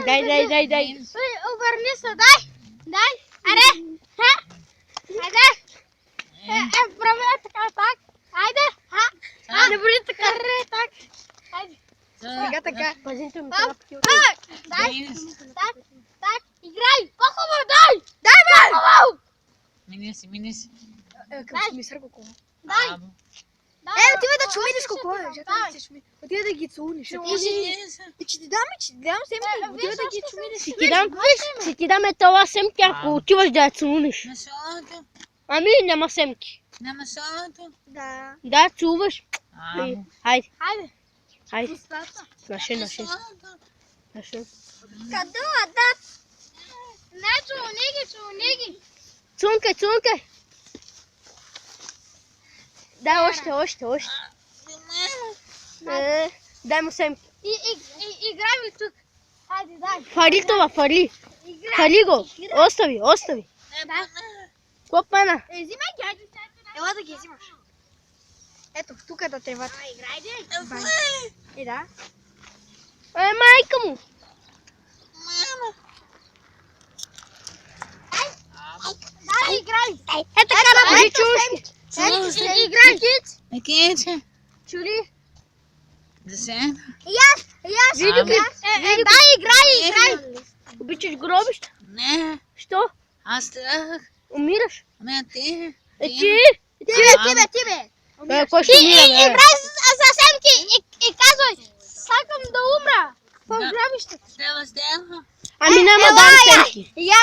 Дай. Обърни се, дай. Аре, айде. Прави така, так. Айде, не бъде така, так. Айде. Сега така. Пазите ми Так, това. дай. Так, играй. По-хубаво, дай. Дай, по-хубаво. Минеси. Дай. Ми сърко коло. Дай. Отивай да чумидиш колко е. Отивай да ги целуниш. Че ти дам семки. Отивай да ги чумидиш. Ще ти даме това семки, ако отиваш да я целуниш. На солото. Ами, няма семки. На солото. Да. Да, целуваш. Хайде. Айде. Наши. Къде отдат? Не, чуниги. Цункай. Дай още. Дай му семки. Играй ми тук. Хайде, дай. Фали това. Играй. Фали го. Остави. Какво пана? Взимай ги, Ела да ги взимаш. Ето, тук е да тревата. играй, Да. Майка му. Дай, играй. Е така направи чушки. Играй. Акинче. Чули? Да се. Видеоклип. Дай, играй. Обичаш гробища? Не. Що? Аз тръгнах. Умираш? Ами ти. Ти? Тебе. Кой ще умира, бе? Играй за семки и казвай, сакам да умра. В Да. гробището. Стела. Ами няма да семки. И аз